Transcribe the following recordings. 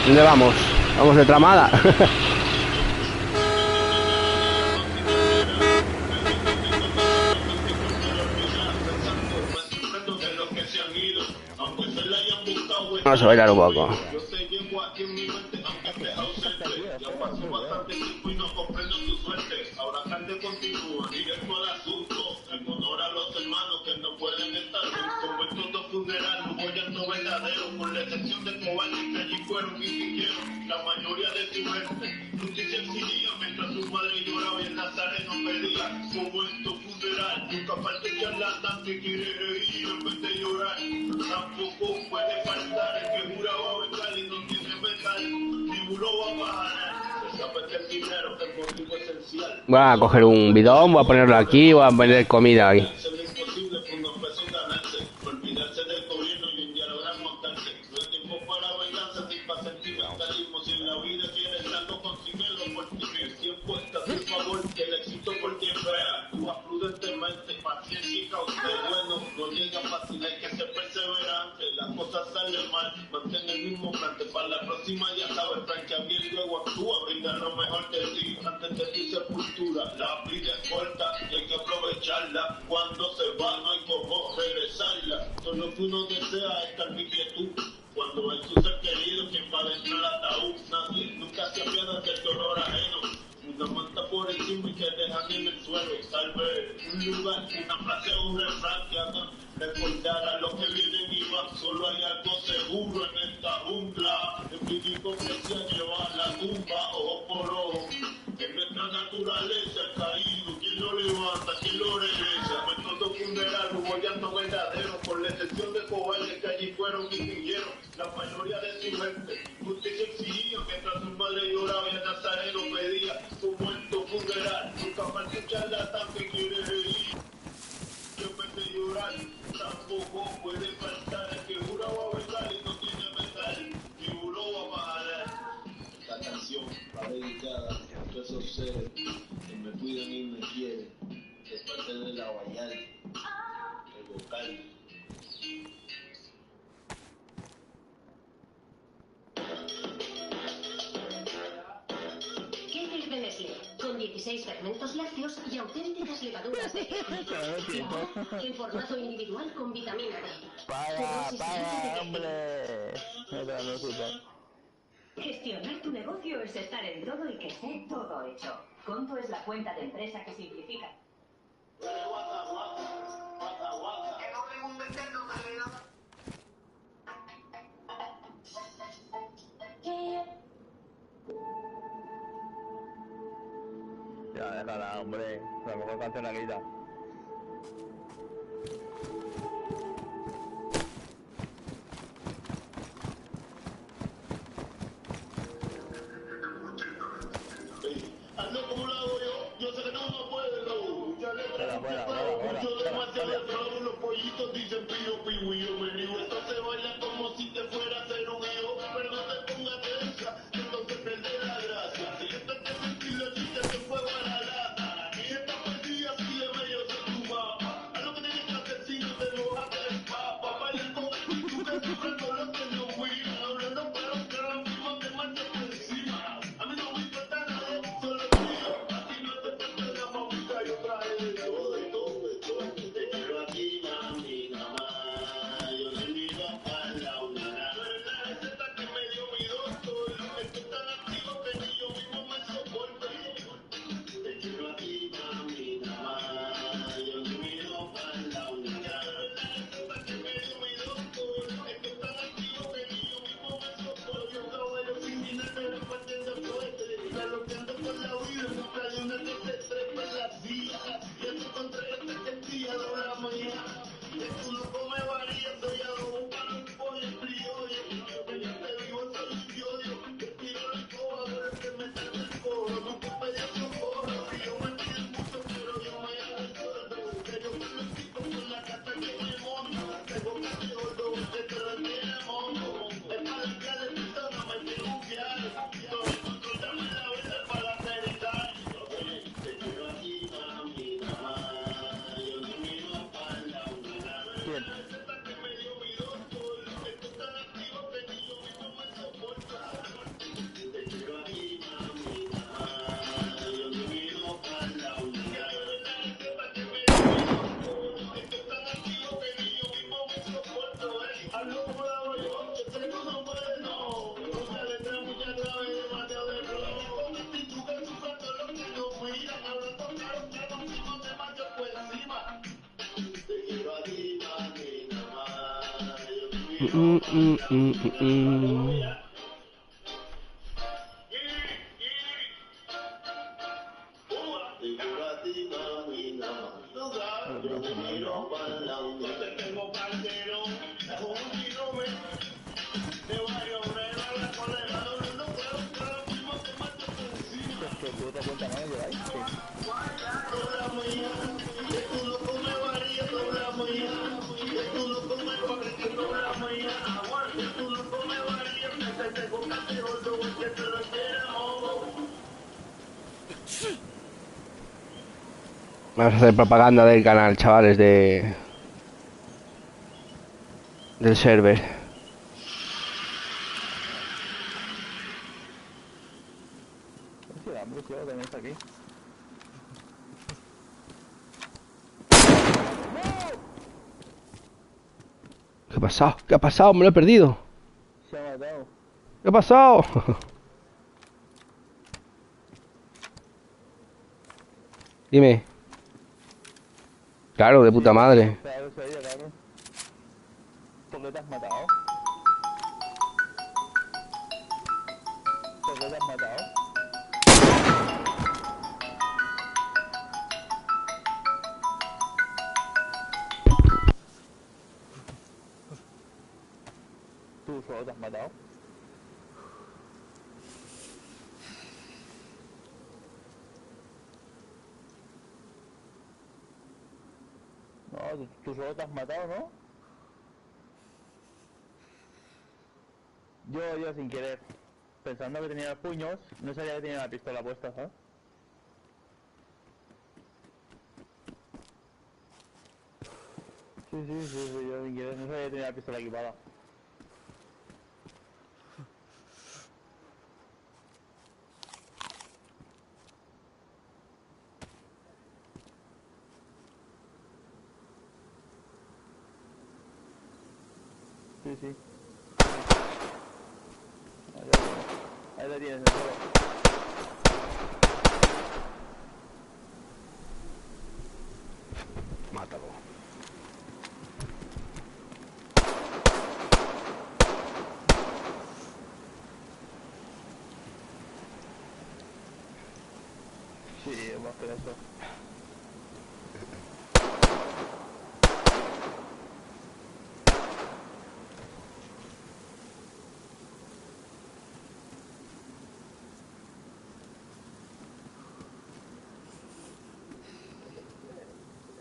¿Dónde vamos? Vamos de tramada. Vamos a bailar un poco. Voy a coger un bidón, voy a ponerlo aquí, voy a poner comida aquí. Con 16 fermentos lácteos y auténticas levaduras de en formato individual con vitamina D. Paga, hombre. Gestionar tu negocio es estar en todo y que esté todo hecho. Conto es la cuenta de empresa que simplifica. Ya, déjala, hombre. A lo mejor cante una guita. Mm, mm, mm, mm, mm. ¿Tu otra cuenta no lleváis? Sí. Vamos a hacer propaganda del canal, chavales, del server. Sí, el hambre, sí, también está aquí. ¿Qué ha pasado? ¿Qué ha pasado? Me lo he perdido. Se ha matado. ¿Qué ha pasado? Dime. Claro, de puta madre. Claro, se oye, claro. ¿Por qué te has matado? ¿Por qué te has matado? ¿Tú solo te has matado? No, tú solo te has matado, ¿no? Yo sin querer. Pensando que tenía los puños, no sabía que tenía la pistola puesta, ¿sabes? Sí, yo sin querer, no sabía que tenía la pistola equipada. Sí. Ahí la tienes, en serio. Mátalo. Sí, más que eso.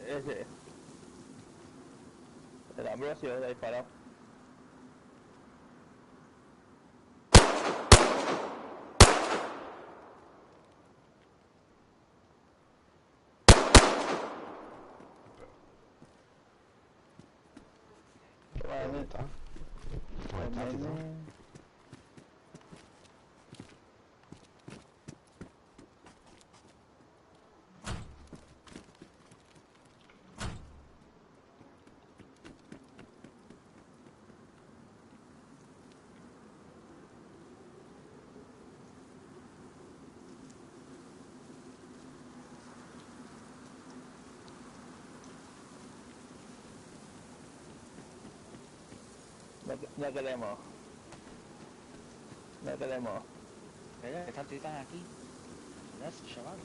Ese. El Ambrosio ha disparado. ¿Dónde está? ¿Dónde está, tío? No queremos. No queremos. Mira, que están titanes aquí. Mirad, chaval.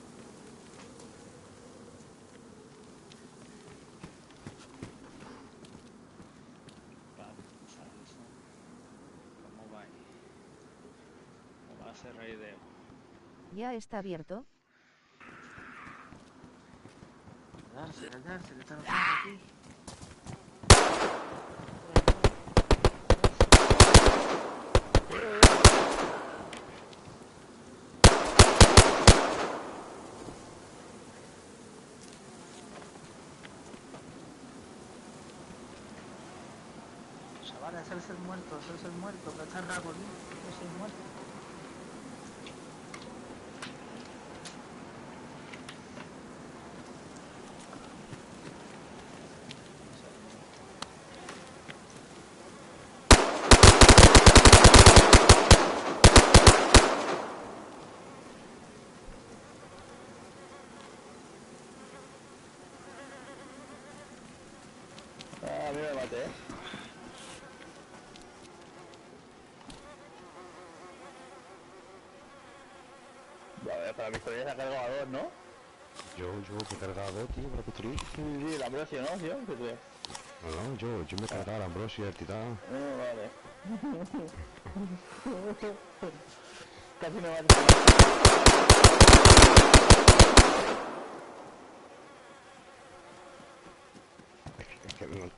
Vale, ¿sabes eso? ¿Cómo va ahí? ¿Cómo va a ser rey de... ¿Ya está abierto? Darse, que están haciendo aquí. Chavales, hacerse el muerto, que está raro aquí, hacerse el muerto. Ah, a mí me maté. para la pistola se ha cargado a dos, ¿no? Yo me he cargado a dos, tío, para construir. Sí, el Ambrosio, ¿no, tío? ¿Qué crees? No, yo me he cargado al Ambrosio y al Titán. Vale. Casi me va a... Es que no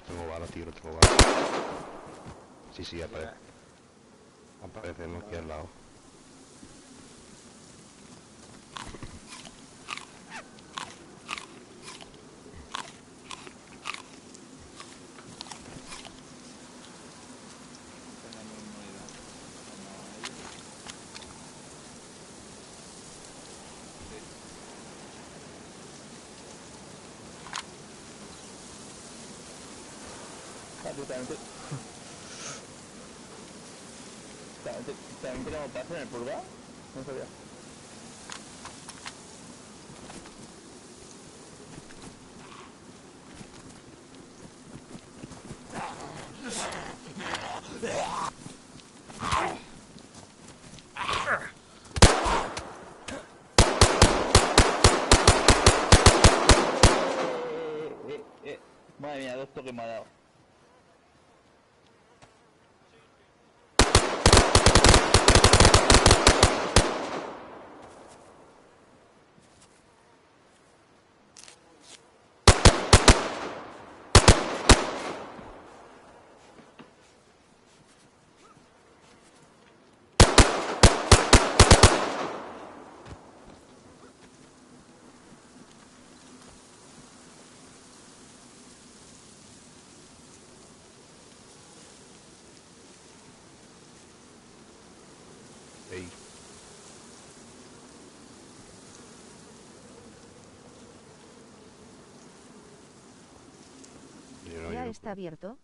tengo bala, tío, no tengo bala. Sí, aparece. Aparecemos aquí al lado. ¿También tenemos pase en el purga? No sabía. Madre mía, dos toques me ha dado. Ey. ¿Ya está abierto?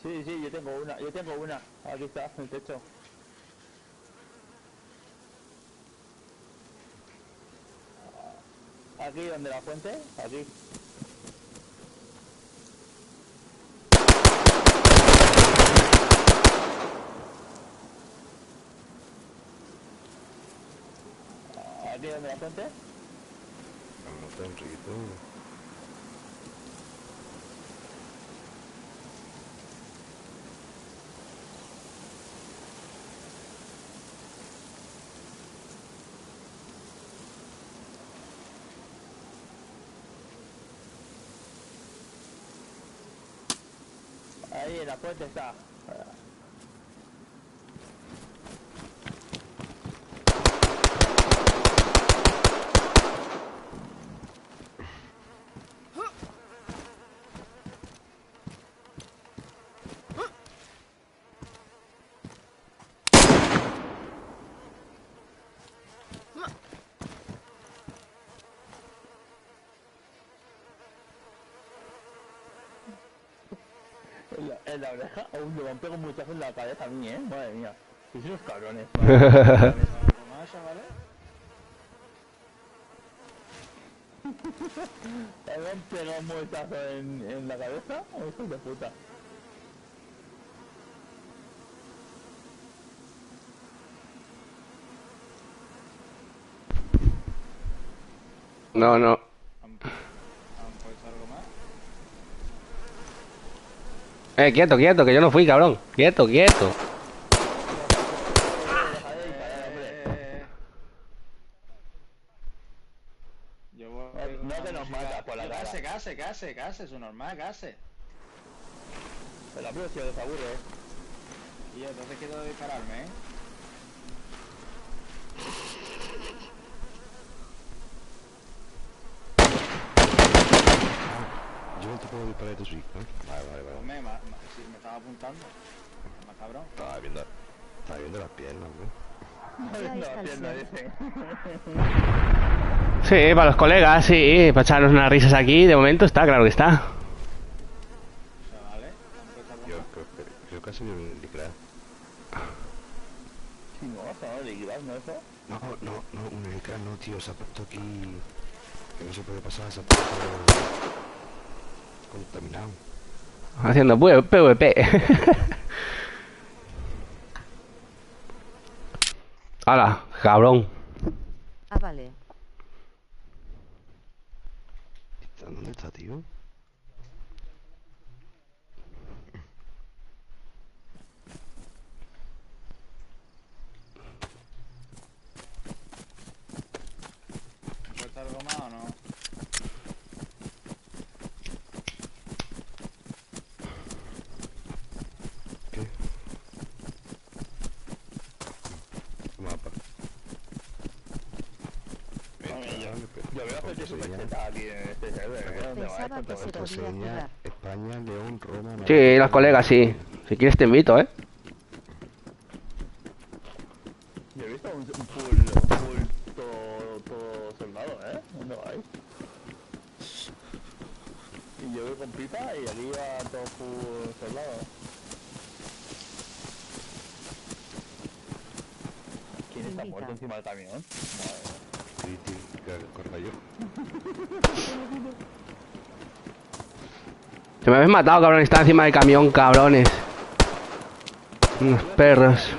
Sí, yo tengo una. Aquí está, en el techo. Aquí donde la fuente, aquí. Aquí donde la fuente. Vamos, tan rico. Ahí en la fuente está. En la oreja, aún me han pegado un muchacho en la cabeza a mí, madre mía. Sois unos cabrones. Más, chavales. Me han pegado un muchacho en la cabeza, hijos de puta. No. ¿Han puesto algo más? Quieto, que yo no fui, cabrón. Quieto. Yo voy No que nos mata por la cara. Case, su normal, case. El aprecio de favor, Y yo entonces quiero dispararme, Yo no te puedo disparar de tu chico, ¿eh? Vale. Sí, me estaba apuntando. Más cabrón. Estaba viendo las piernas, güey. Ya está el pierna, cielo. dicen. Sí, para los colegas, sí. Para echarnos unas risas aquí, de momento está, claro que está. Chavales, ¿han puesto algo Yo más? creo que ha sido un licra. Chingoso, ¿no? ¿De Igras, no eso? No, un licra no, tío, se ha puesto aquí Que no se puede pasar esa parte contaminado. Haciendo PvP. ¡Hala, cabrón! Ah, vale. ¿Dónde está, tío? ¿Cuesta algo más o no? ¿Qué? Mapa. Yo veo gente súper cheta aquí en este server, ¿eh? ¿Dónde va Pensaba esto? que se Todo esto. podía Contraseña, jugar. España, León, Roma... Sí, las colegas, sí. Si quieres te invito, ¿eh? Yo he visto un full todo soldado, ¿eh? ¿Dónde vais? Y yo voy con pipa y aquí va todo full soldado. ¿Quién está Invita. muerto encima del camión? Madre mía. Sí, tío, que corta yo. Se me habéis matado, cabrón. Está encima del camión, cabrones. Unos perros.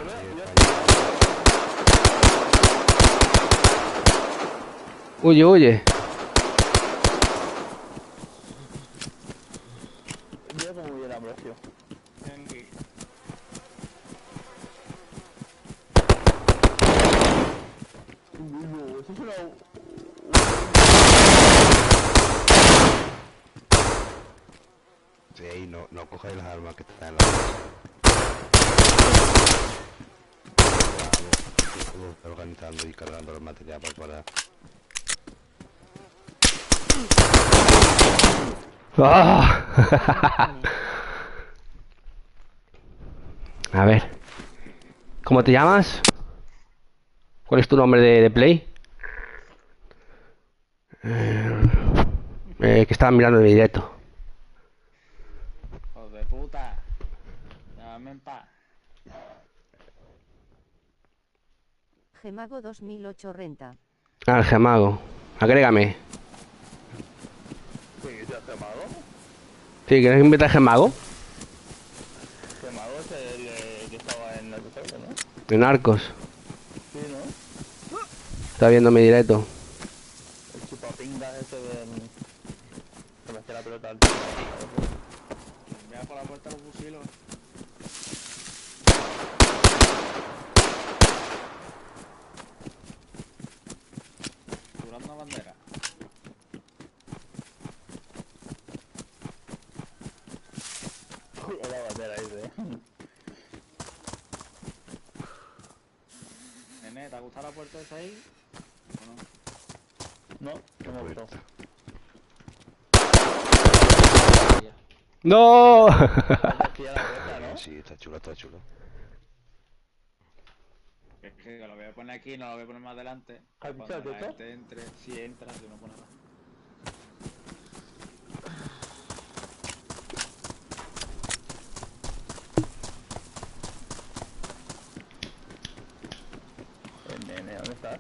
Huye, huye. Mira cómo viene Ambrosio. Henry. No, eso es una... Sí, no cojáis las armas que están en la mesa. Vamos, estoy organizando y cargando el material para... ¡Ah! A ver. ¿Cómo te llamas? ¿Cuál es tu nombre de Play? Que estaba mirando mi directo. ¡Hijo de puta! Dame en paz. Gemago 2008 renta. Ah, el Gemago. Agrégame. ¿Sí, se hace mago? Sí, ¿quieres invitar al Gemago? ¿Qué mago es el que estaba en la tutorial, no? De Narcos. Sí, ¿no? Está viendo mi directo. El chupapingas ese de... que me hacía la pelota al tío. Envía por la puerta los fusilos. Durando bandera. La bandera ese. Nene, ¿te ha gustado la puerta esa ahí? ¿O no? No, no me gustó. ¡No! Aquí a la puerta, ¿no? Sí, está chulo, está chulo. Que lo voy a poner aquí, no lo voy a poner más adelante. ¿Has dicho Cuando la esto? gente entre, si entra, si no pone nada. Nene, ¿dónde estás?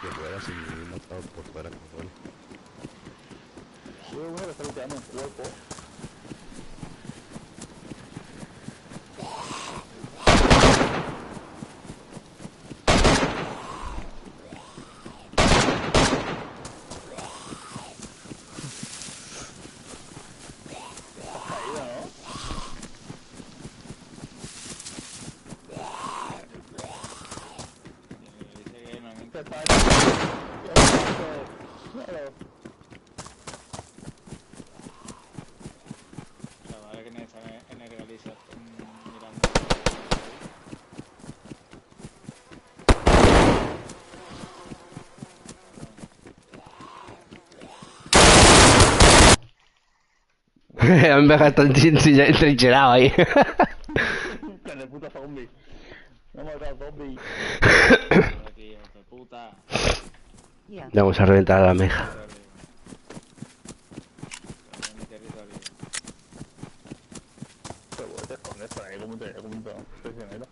Que fuera sin ningún matado por fuera, como bueno. Veo uno que está luteando un cuerpo. Has caído, ¿no? Dice que no me ¿Qué interesa. pasa? Claro. Vale, que está en el realiza mirando. Me deja tan trincherado ahí. Con el puto zombie. No me ha matado zombie. Por aquí, hijo de puta. Ya. Vamos a reventar a la meja. En mi territorio. Pero bueno, te escondes por ahí como un prisionero.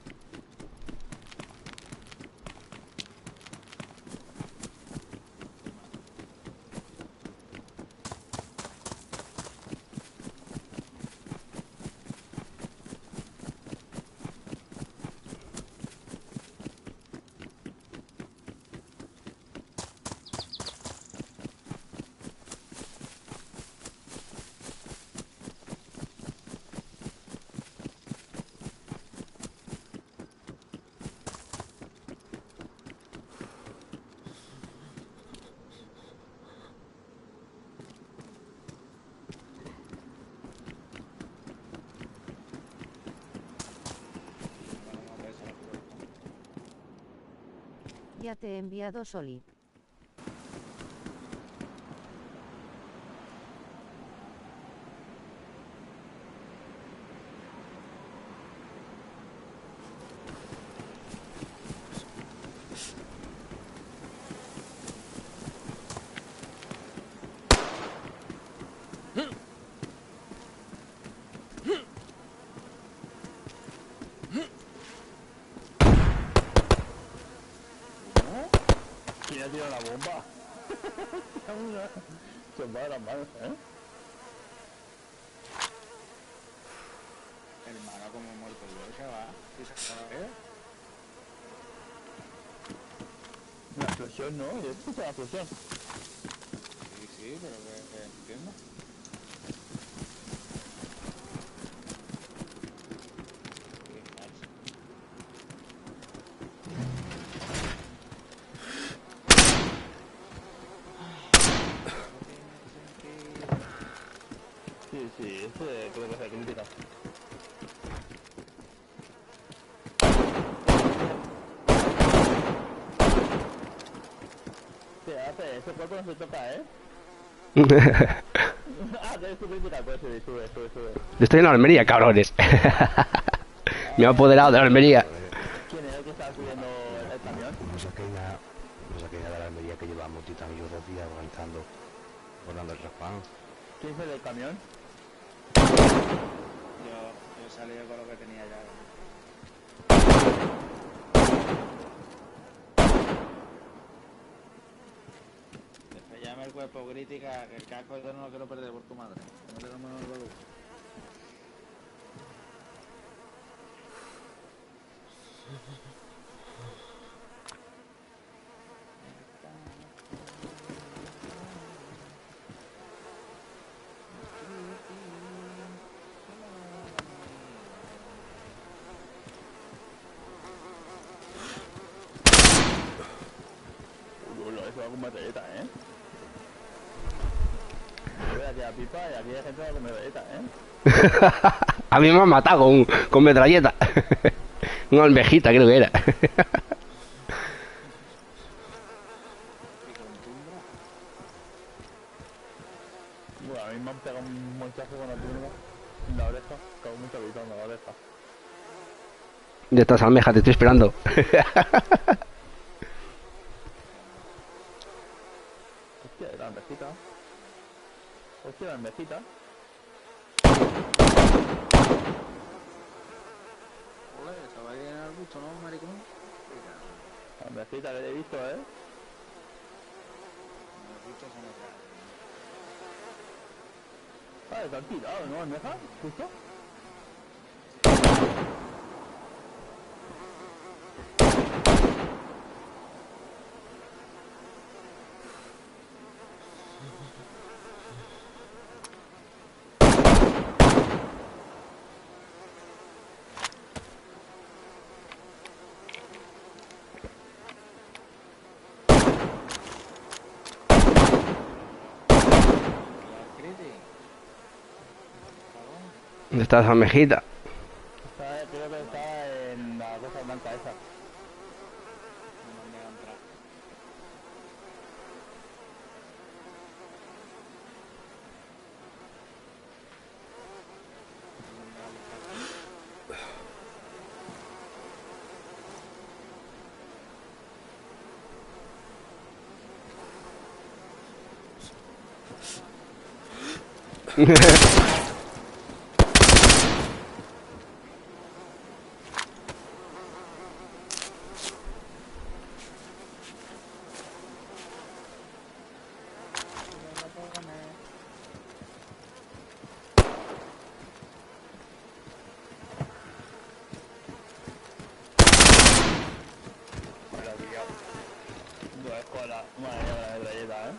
Ya te he enviado Soli. ¿Quién ha tirado la bomba? Se va de las manos, ¿eh? Hermano, como he muerto yo, chaval. ¿Sí se acaba, Una explosión, ¿no? Yo escucho la explosión. Sí, pero que entiendo. Qué falso. Sí, ese creo que es la crítica. ¿Qué hace? Ese cuerpo no se toca, ¿eh? Ah, que es tu crítica, pues sí, sube. Yo estoy en la Almería, cabrones. Me ha apoderado de la Almería. ¿Quién es el que está subiendo el camión? No sé aquella de la Almería que llevamos titán y yo 2 días aguantando, volando el raspado. ¿Quién es el del camión? Yo salí con lo que tenía ya. Después llame el cuerpo crítica, que el casco yo no lo quiero perder por tu madre. Que no tenemos el valor. Eso va con metralleta, ¿eh? Yo voy aquí a pipa y aquí hay gente que va con metralleta, ¿eh? A mí me han matado con metralleta. Una almejita creo que era. Bueno, a mí me han pegado un monchazo con la turba en la oreja. Cago mucho habitado en la oreja. De estas almejas, te estoy esperando. Hostia, la almejita. Hostia, la almejita. Ole, estaba ahí en el gusto, ¿no, maricón? La almejita que he visto, ¿eh? El gusto son otras. Ah, está tirado, ¿no? ¿Almeja? ¿Justo? ¿Dónde está esa almejita? Creo que está en la cosa blanca esa. No me han dejado entrar. Mira, tío. Dos escuelas. Madre mía, la metralleta, ¿eh?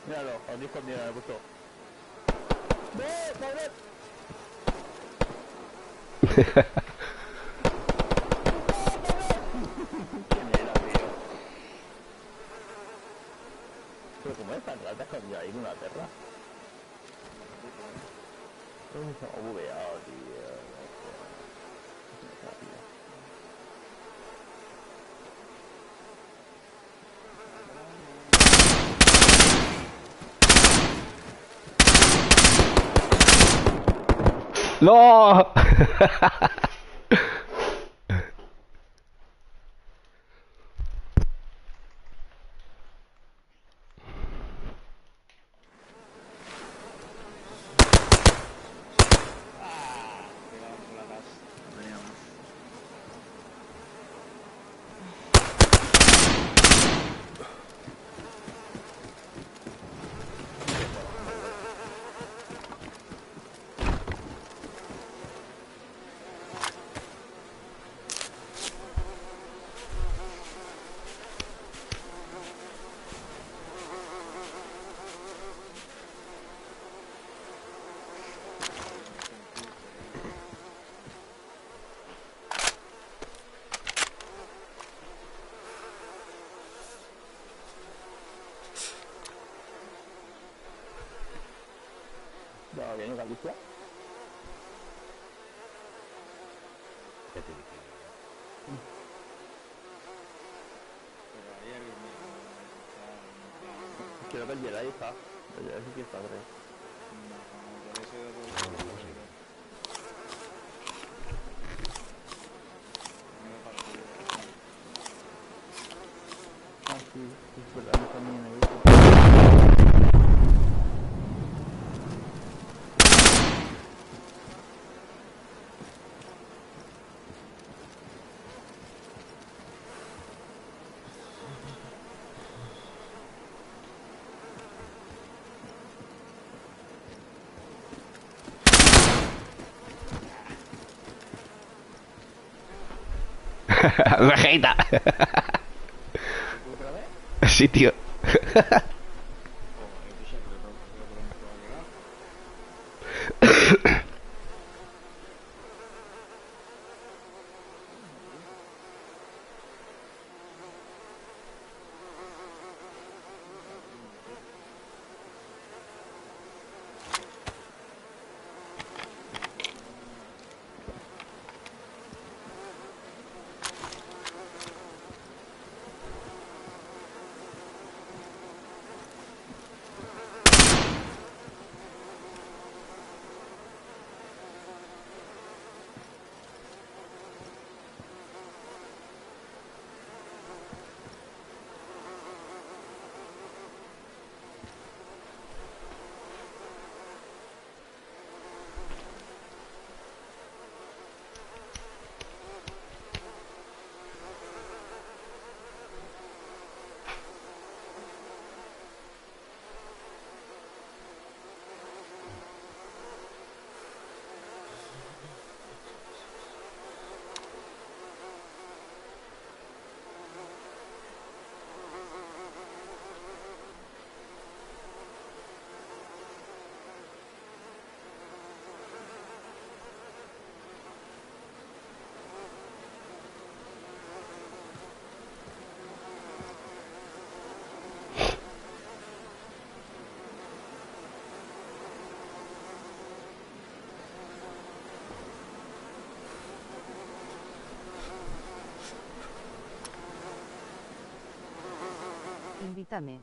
Míralo, os dijo escondido en el puesto. ¡Ve! ¡Cabrón! ¿Quién era, tío? Pero como es tan rata escondida ahí en una perra. ¿Cómo se ha bugueado, tío? ¡No! Pegaban por la casa. No tenía más. ¿Ya viene Galicia? ¿Qué te dije? Pero ayer me Creo que el Jedi está. El Jedi sí que está, creo. no, por eso yo No, no, no, sí. me he partido. Ah, sí, es verdad, no también he visto. Vegeta. ¿Otra vez? Sí, tío. Joder, tú sabes que lo pronto va a llegar. Invítame.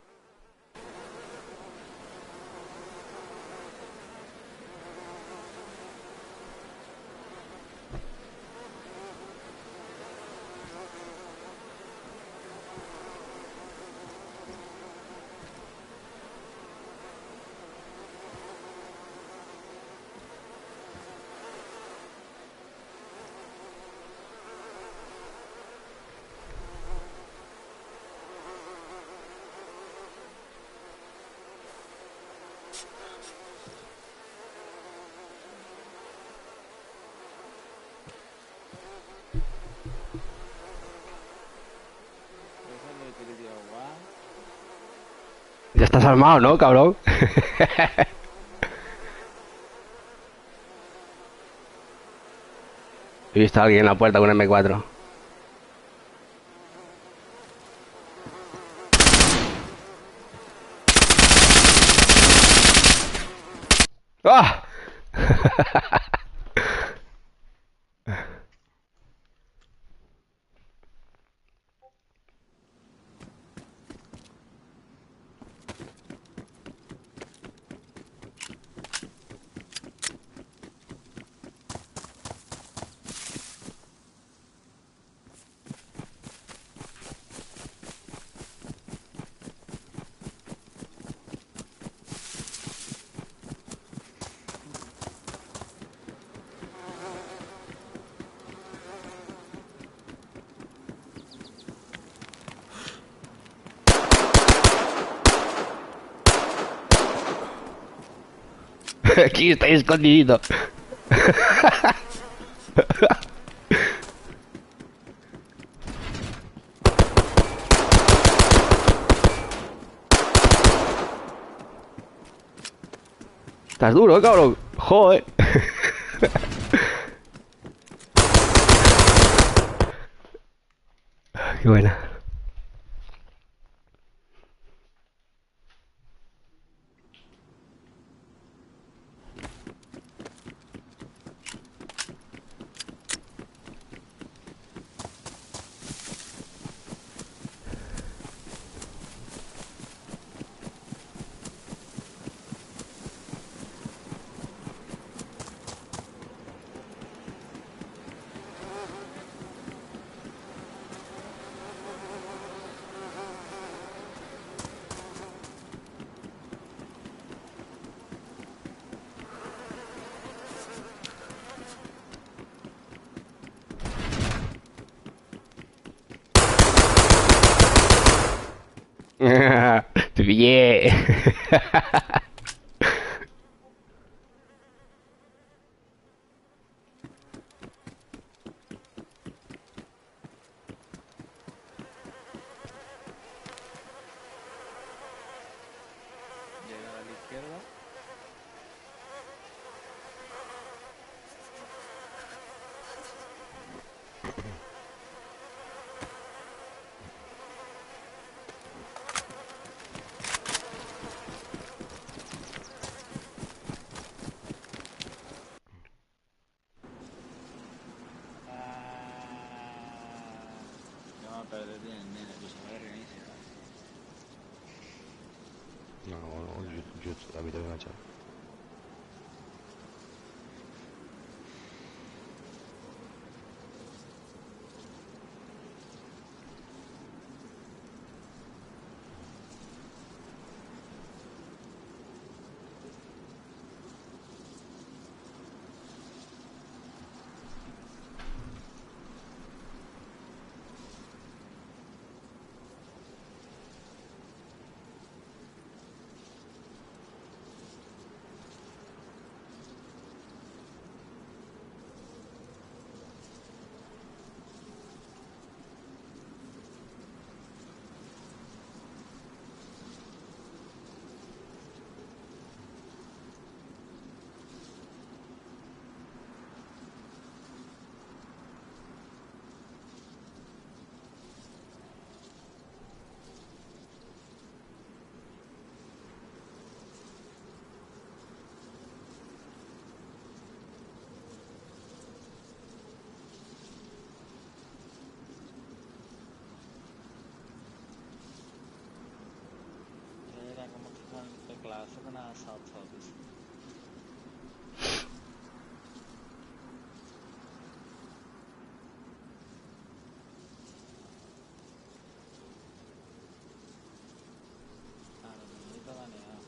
Eso es lo que te he tirado, guau. Ya estás armado, ¿no, cabrón? He visto a alguien en la puerta con M4. ¡Ah! Aquí estoy escondidito. Estás duro, cabrón. Joder. Qué buena. Te pillé. Llegar a la izquierda. No va a perder bien el nene, pues a ver, reinicia. No, yo a mí te voy a echar. Era como que están de clase con la South Office. Ah, no, no está baneado.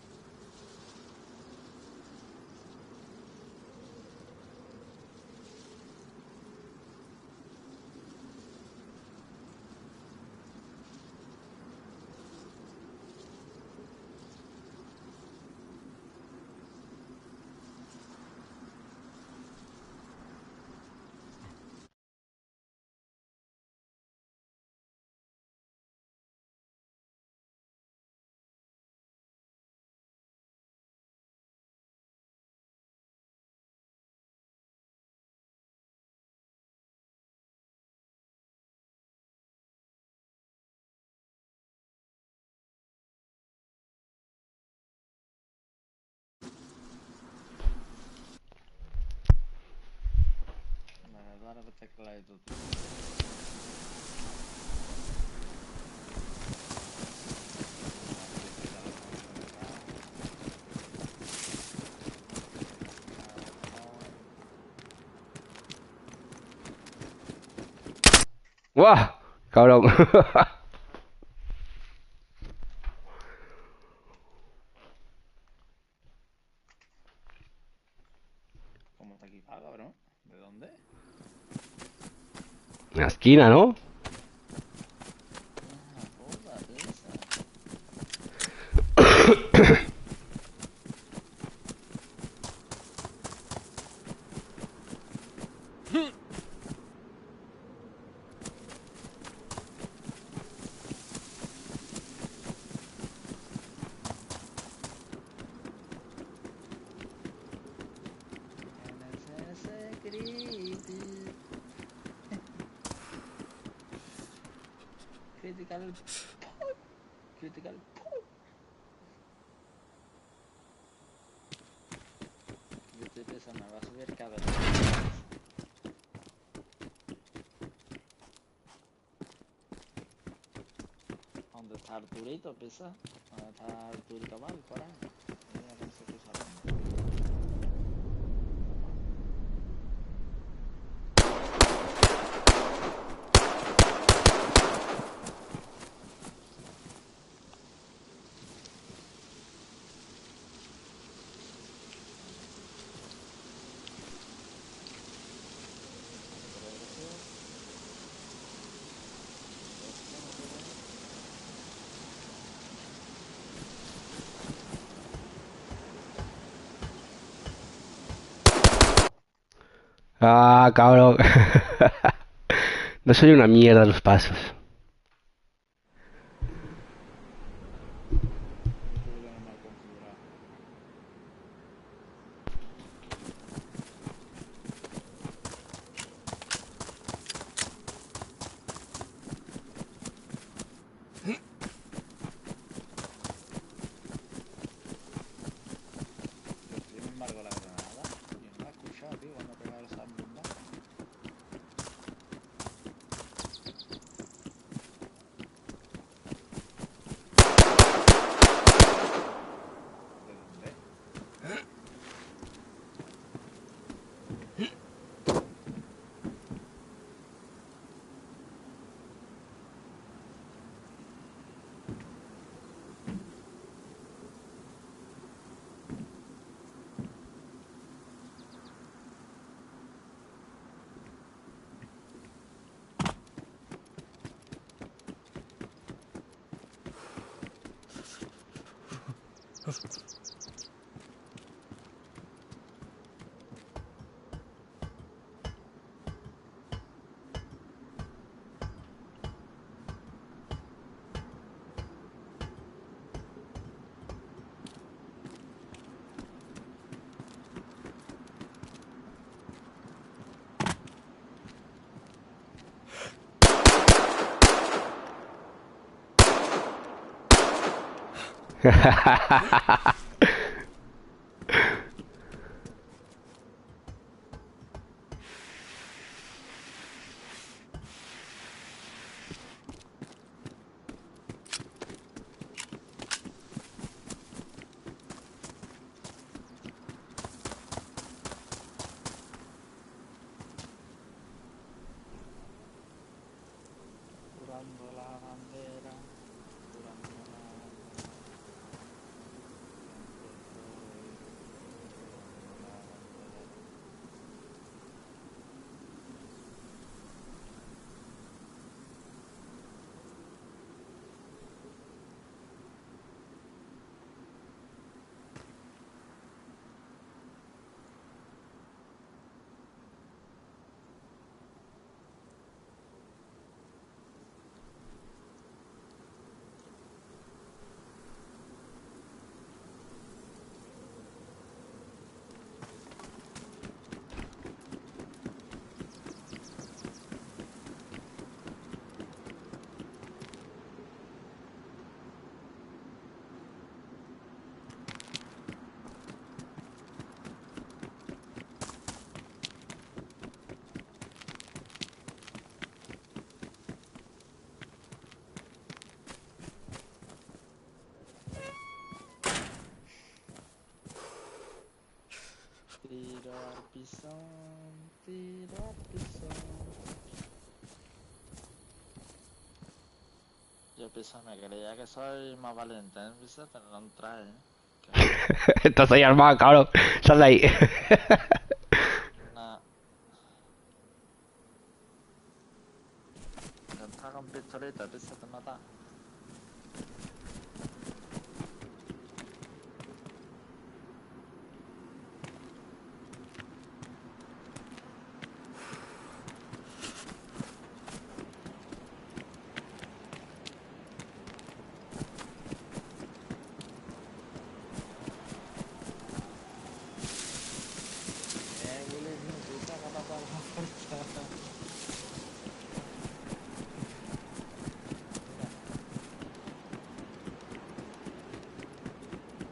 Está clarito. ¡Guau! Cabrón. ¿Cómo está equipado, cabrón? ¿De dónde? En la esquina, ¿no? Ah, joda, esa. NSS Creepy. Critical. Critical. Yo estoy pensando, me va a subir cada vez. ¿Dónde está Arturito, pisa? ¿Dónde está Arturito mal por ahí? Mira que no se puso hablando. Ah, cabrón. No soy una mierda los pasos. Yo creo que lo mal configurado. Pero sin embargo la granada, yo no la he escuchado, tío, cuando pegaba esa bomba. ¿De dónde? Jurando la bandera, jurando la bandera. pisón, tira pisón. Yo pisón, me creía que soy más valiente, ¿eh? Pisón, pero no trae, ¿eh? Estás ahí armado, cabrón. Sal de ahí. Nah. Que entra con pistolita, pisón, te mata. Willy, pisa, que no para la puerta.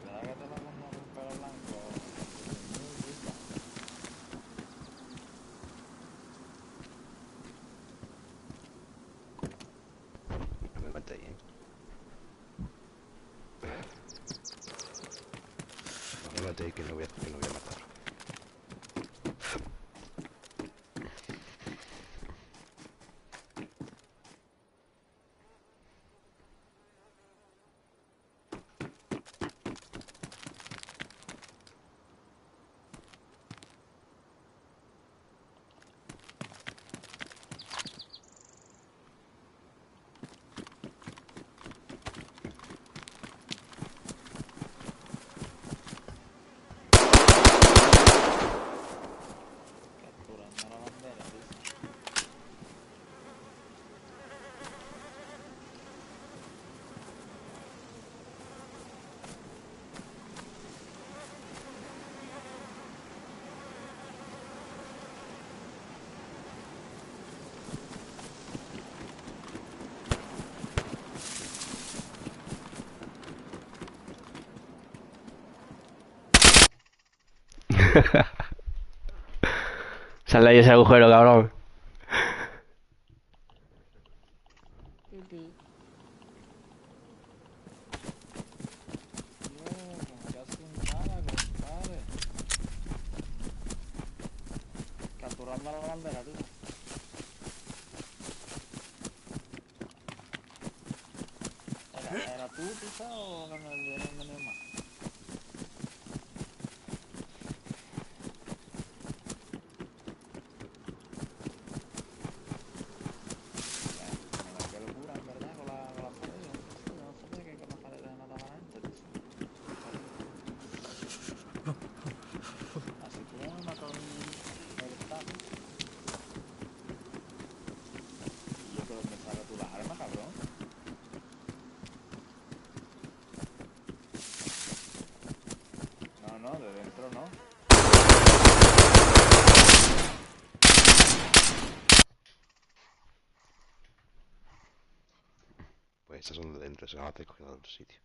Mira, que te va a poner un pelo blanco. Pisa. No me matéis, ¿eh? No me matéis que no voy a matar. Capturando la bandera, pisa. Sal de ahí ese agujero, cabrón. Pipí. Dios, casi nada, compadre. Capturando la bandera, tío. ¿Era tú, pisa, o que me vienen venido más? Mira, qué locura, en verdad, con la pared. Yo no sabía que con las paredes no mataban a gente, tío. Así que yo me mató el estado. Y yo creo que me sacas tú las armas, cabrón. No, no, de dentro no. Pues estas son de dentro, se van a hacer cogido de otro sitio.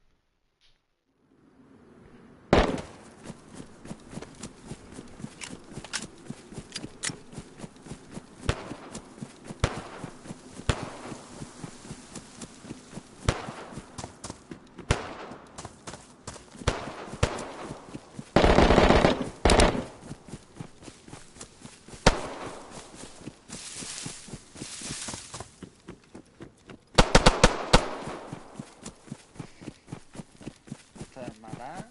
Ustedes matar.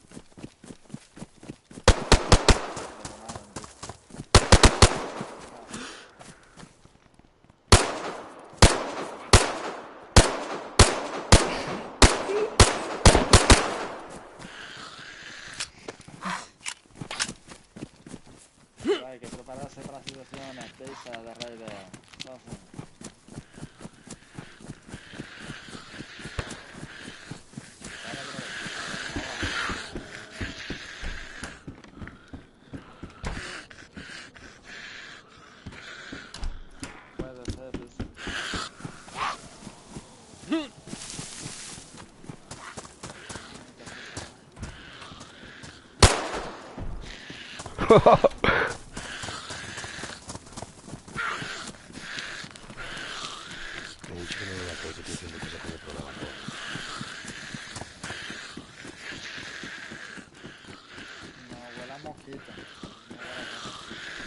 Hay que prepararse para situaciones, pisa de raideo. Puede ser, pisa. Me he dicho que no me matéis, que estoy haciendo cosas con el programa, joder. No huele a mosquito. No huele a cosa.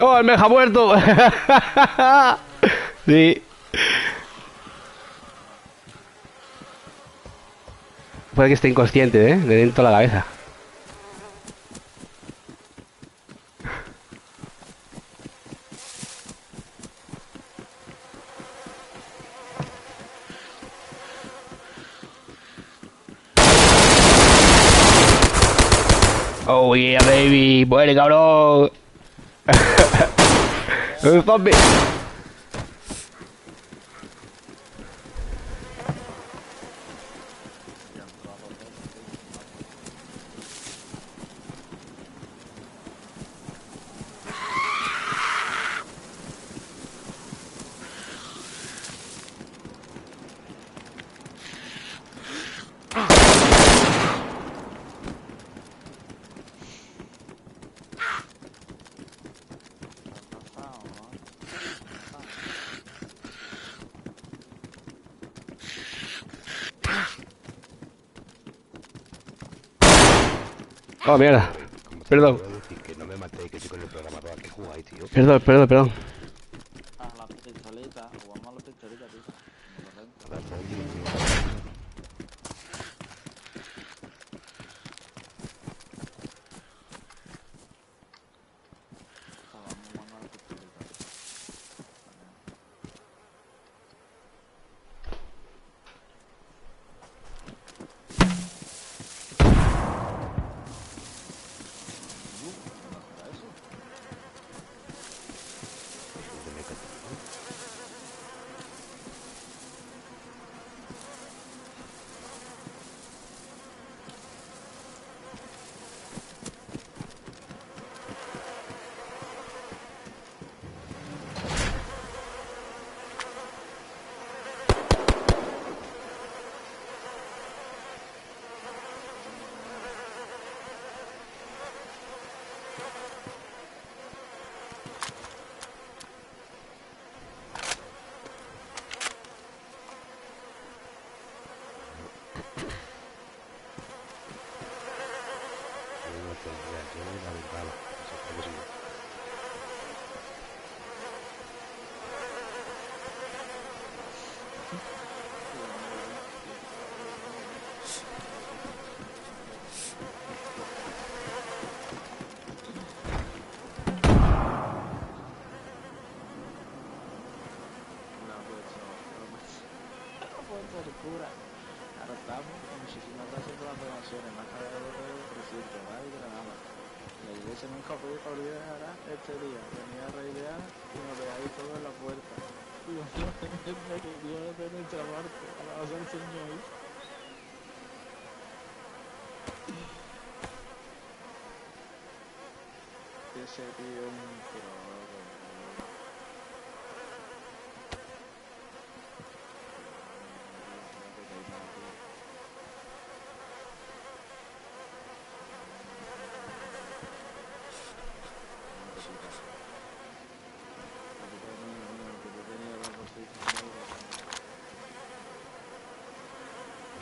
¡Oh, el meja muerto! Sí. Puede que esté inconsciente, ¿eh? Le dentro la cabeza. Oh yeah, baby. Muere, cabrón. Un zombie. Oh, mierda. Como te Perdón. puedo decir que no me matéis, que estoy con el programador, ¿a qué jugáis, tío? Perdón, perdón, perdón. A la pistolita, jugamos a la pistolita, tío. Correcto. A ver, pues, tío. Vamos a la pistolita. ¿Para eso? De mecánica, ¿no? Yo no tendría, yo no la ventana. Eso creo que sí. Por cura. Ahora estamos con muchísimas gracias por las donaciones, más que de presidente, ¿vale? De nada. La iglesia nunca olvidará este día. Venía a reidear y nos dejáis todo en la puerta. Dios de nuestra parte, alabanza al Señor. Ese tío es un troco.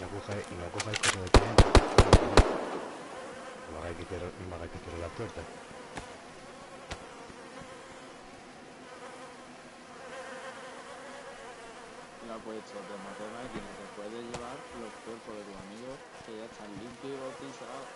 No cojáis cosas de cliente. No hagáis que cierre la puerta. Le ha puesto de máquina que puede llevar los cuerpos de tus amigos que ya están limpios y bautizados.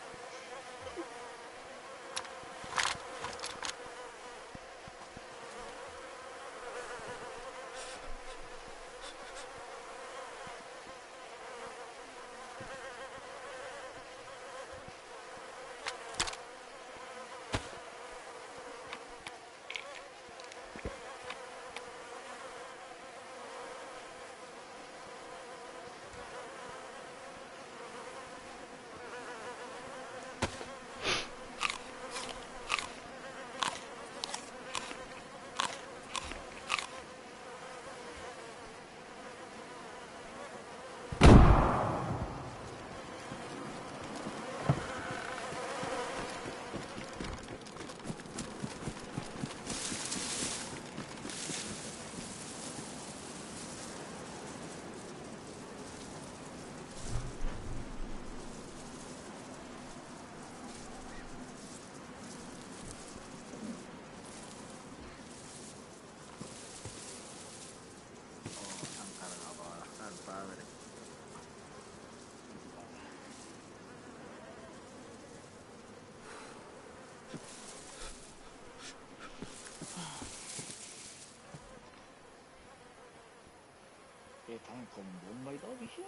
cabrón, con bomba y todo, bicho.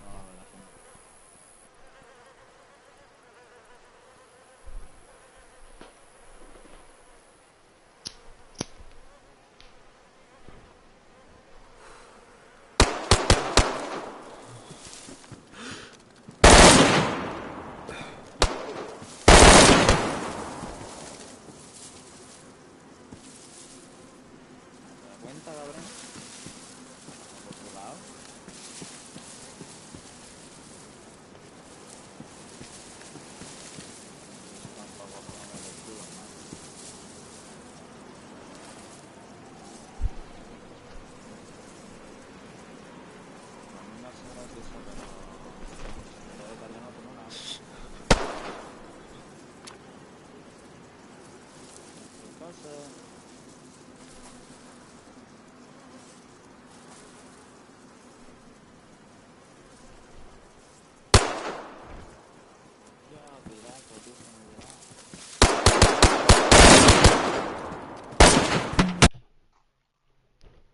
No, la verdad que no. ¿Te das cuenta, cabrón? Por otro lado. Tampoco no me culo, ¿no? A mí me hace gracia eso, pero de italiano tengo nada. ¿Qué cosa? Ya, pirato, tío, se me olvidaba.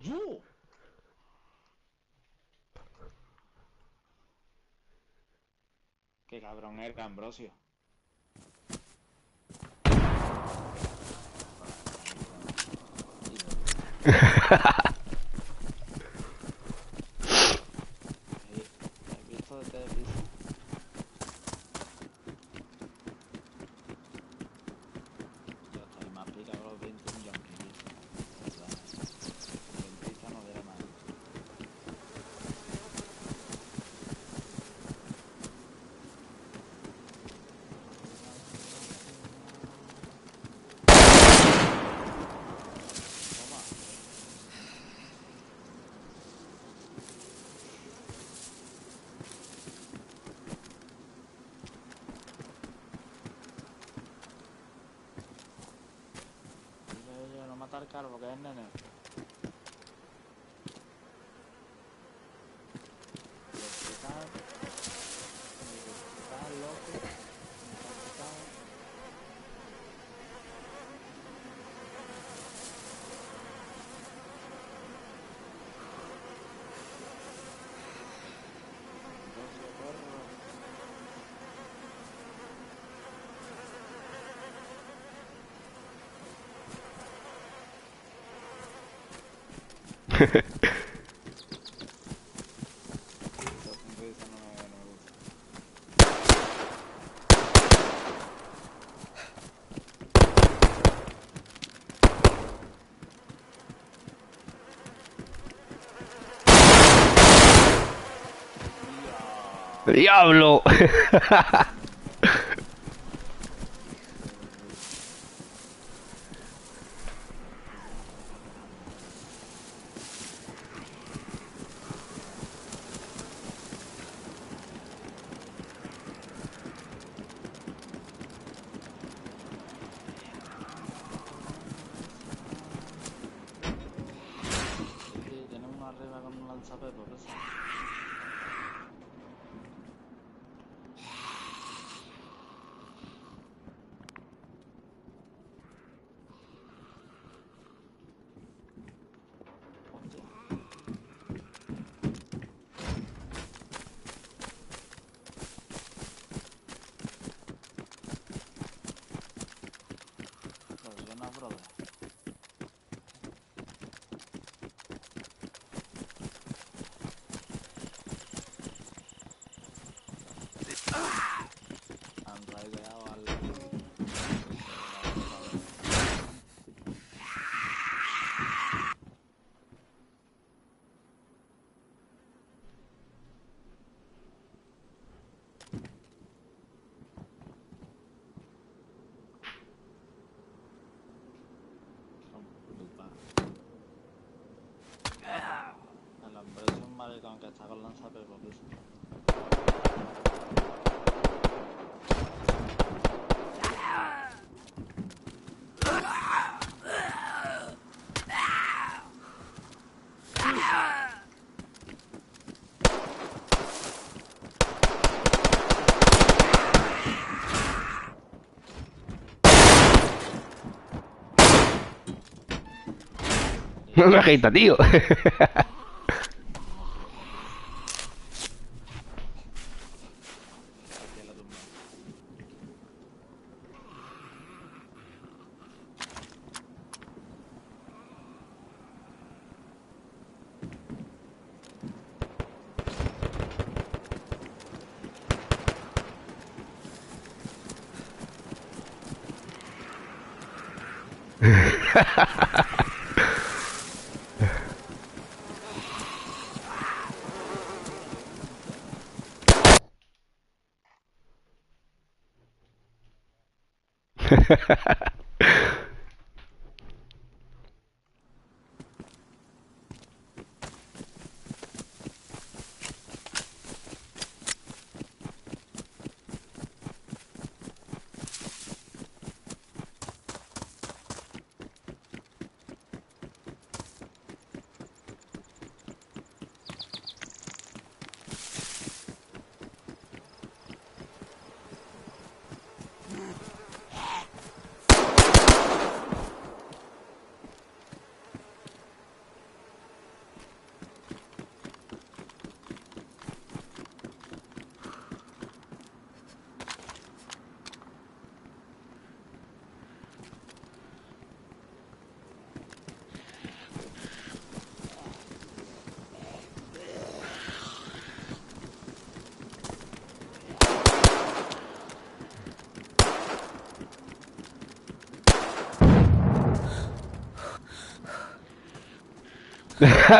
¡Yo! ¡Qué cabrón era, Ambrosio! ¿Has visto este piso? Ya está, y más pica con los 20 millones. El dentista no diera más. Toma. Dile, no matar calvo, que es nene. Está loco. Está Ambrosio, perro. Esa sonrisa no me gusta. ¡Diablo! Sí, tiene uno arriba con un lanzapepo, ¿qué es? Hostia. Los Jonas Brothers. Han raideado al... Son putas. El hombre es un maricón que está con lanzapepo, piso. No me agita, tío. Aquí en la tumba.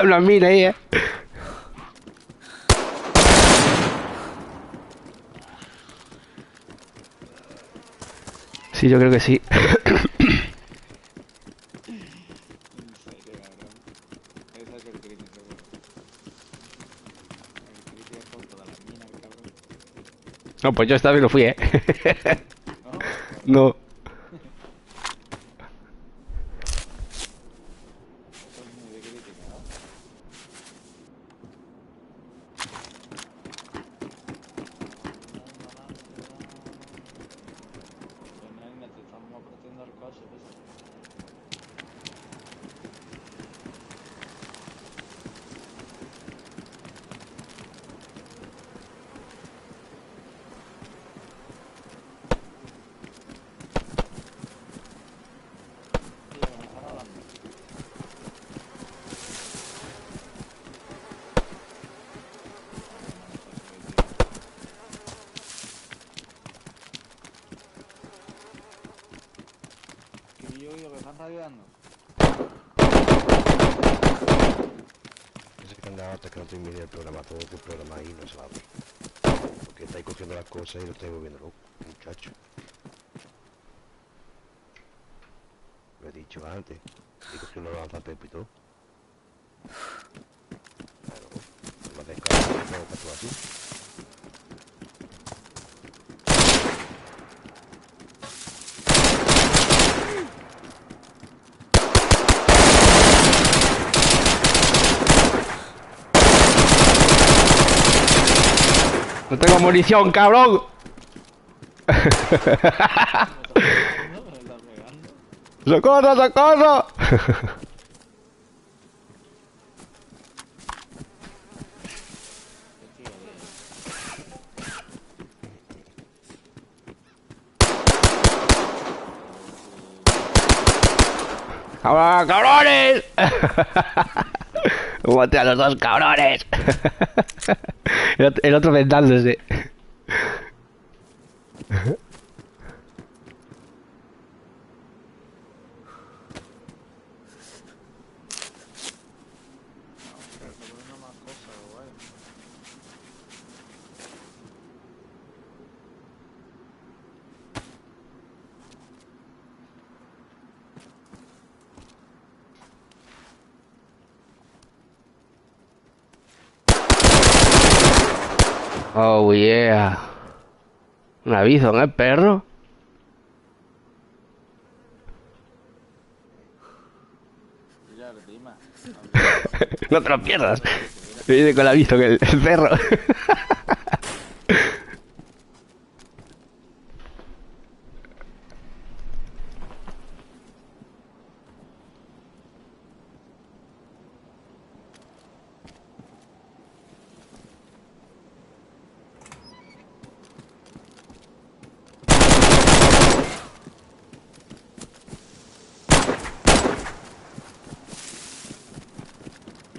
Una mina ahí, Sí, yo creo que sí. En serio, cabrón. Ese es el crítico, seguro. El crítico es por todas las minas, cabrón. No, pues yo esta vez no fui, ¿No? No. Eso es muy de crítica, ¿no? Pues nena, te estamos aprendiendo el coche, ¿ves? Tío, me están hablando. Que yo digo que están radiando. Ese que andaba hasta que no termine el programa, todo el programa ahí no se va a abrir. Porque estáis cogiendo las cosas y lo estáis moviendo loco, muchacho. Lo he dicho antes. Estoy cogiendo los lanzapepo y todo. Claro, no me descargo, no me paso así. No tengo munición, cabrón. Me están pegando, me están pegando. ¡Socorro, socorro! Qué tío, tío. ¡Cabrones! ¡Cabrones! Maté a los dos cabrones. El otro vendándose. Se está poniendo más cosas, guay. Oh yeah. Un aviso, ¿eh, perro? Ya, Dima. No te lo pierdas. Me viene con el aviso que el perro.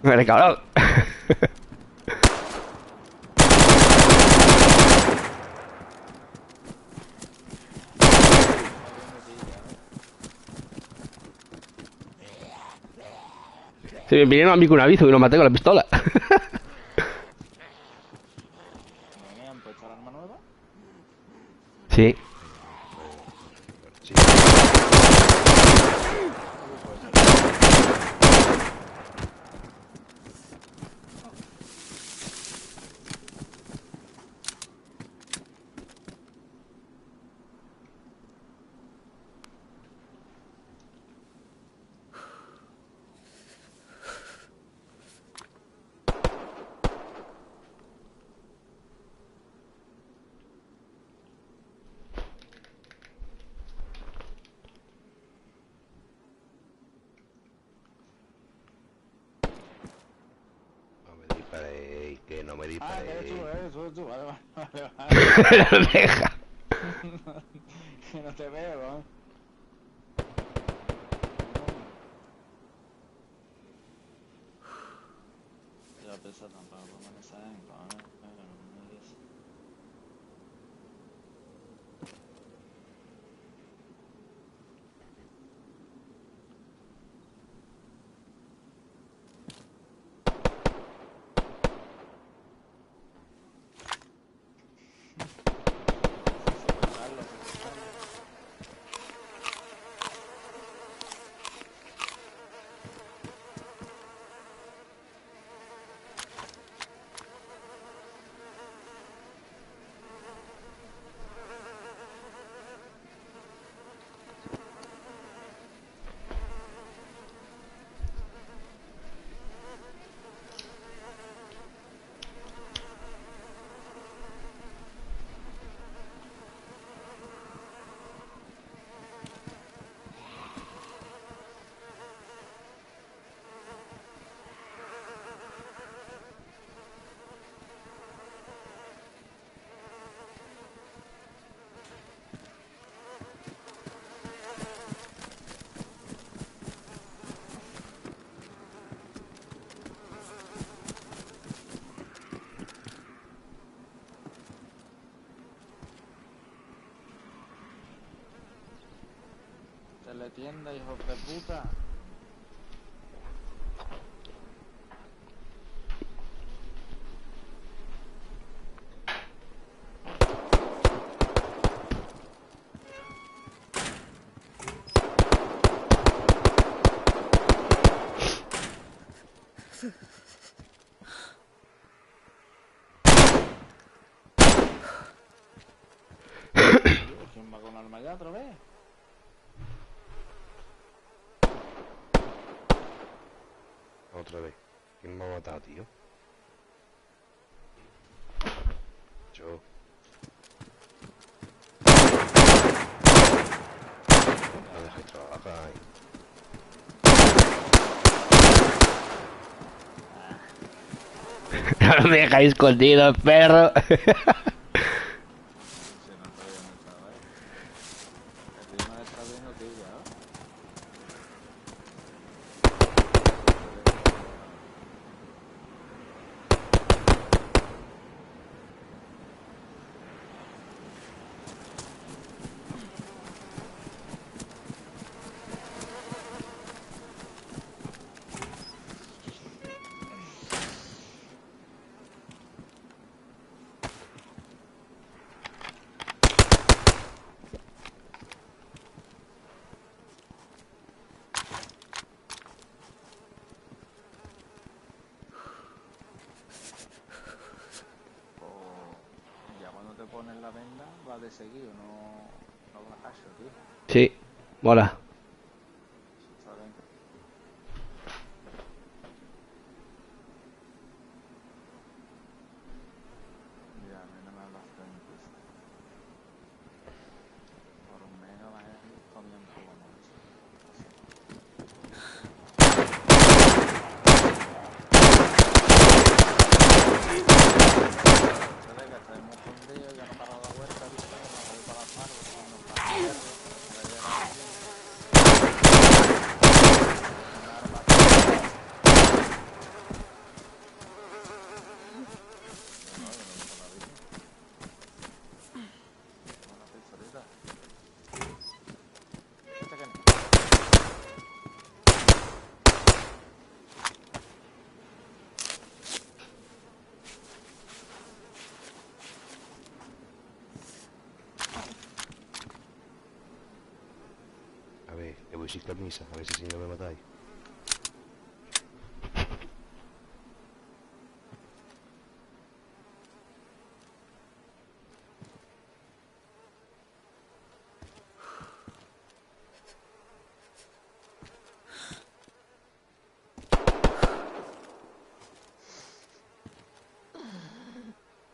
Vale, cabrón. Se me vinieron a mí con un aviso y lo maté con la pistola. ¿Me han puesto el arma nueva? Sí. Sí. No me disparéis, que no me Ah, que disparéis. eres tú, vale, vale, vale. Lo deja. Que no te veo, ¿eh? Yo pensé tampoco como que saben, cojones, pero no me dice. Soportarlo, soportarlo. Teletienda, hijos de puta. ¿Quién va con arma ya otra vez? Otra vez. ¿Quién me ha matado, tío? Yo. No dejéis trabajar. No me dejáis escondido, perro. Si no sabía dónde estaba, ¿eh? El tío me está viendo tilla, ¿eh? O ya cuando te pones la venda va de seguido, no va hacho, tío. Sí, mola. Está bien. Ya, a mí no me hablas de incluso. Por un mega va a ir comiendo como mucho. Se ve que está muy fundido, ya no para la vuelta, ¿viste? No voy para las manos, no para el perro, para llegar a alguien. sin camisa, a ver si no me matáis.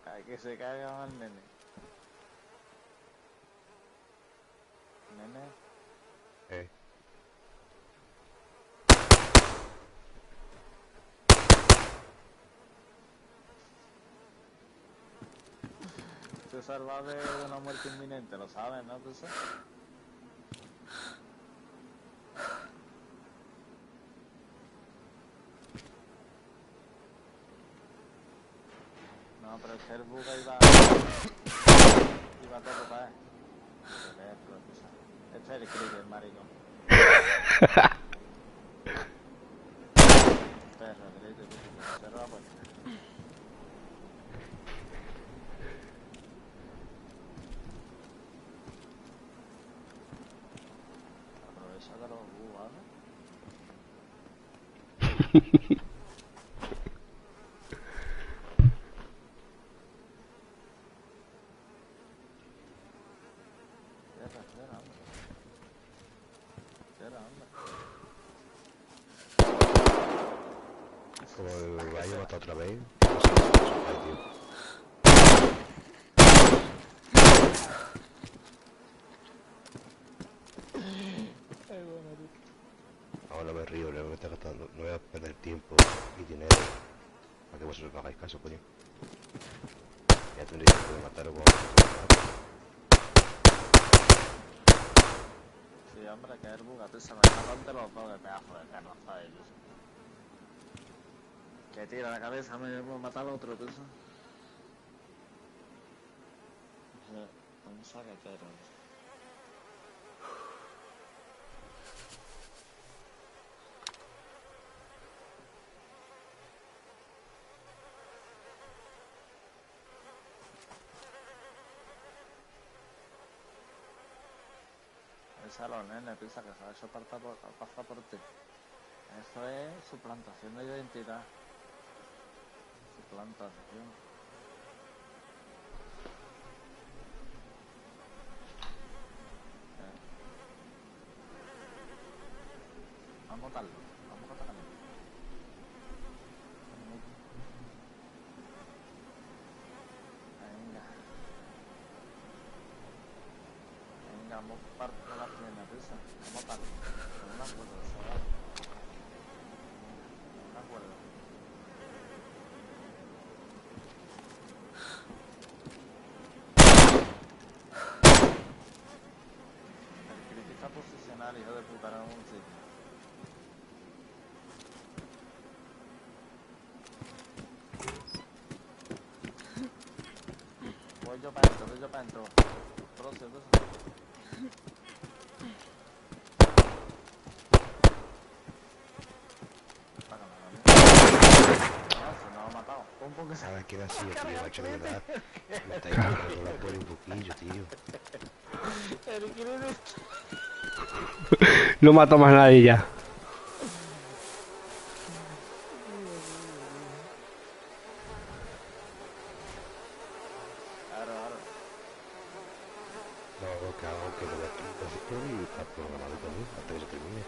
Hay que se caiga más nene. Nene. Eh. Te salvas de una muerte inminente, lo sabes, ¿no? ¿Tú sabes? No, pero es que el buga iba a todo para él. Este es el Krieger, maricón. Perro, grite, cerra la puerta. Aprovecha de los bugas, ¿no? Cierra, hombre. Cierra, hombre. Como el rayo mata otra vez. No sé si es tío. Ahora me río, no me está gastando, no voy a perder tiempo y dinero para que vosotros me hagáis caso, coño. Ya tendréis que matar con... Sí, hombre, que el buga, tú se me escapan de los dos de pedazo de perro, ¿sabes? Que tira la cabeza, me voy a matar al otro, tú sabes. Un saquetero. Ese a los nenes piensa que se ha hecho pasar por ti. Eso es suplantación de identidad. Suplantación. Vamos a matarlo. Vamos a matarlo. Venga. Venga, vamos a partir de la pierna, pisa. Vamos a matarlo. No me acuerdo de eso, ¿vale? No me acuerdo. El crítico posicional, hijo de puta, en un sitio. Voy yo para adentro. Procedo. No me ha matado. Pum, que se ¿Sabes qué así, tío? Macho, de verdad. Me estáis quitando la polla un poquillo, tío. El crítico. No mato más a nadie ya. Claro. No, lo que hago es que lo voy a hacer y está programado también, hasta que se termine.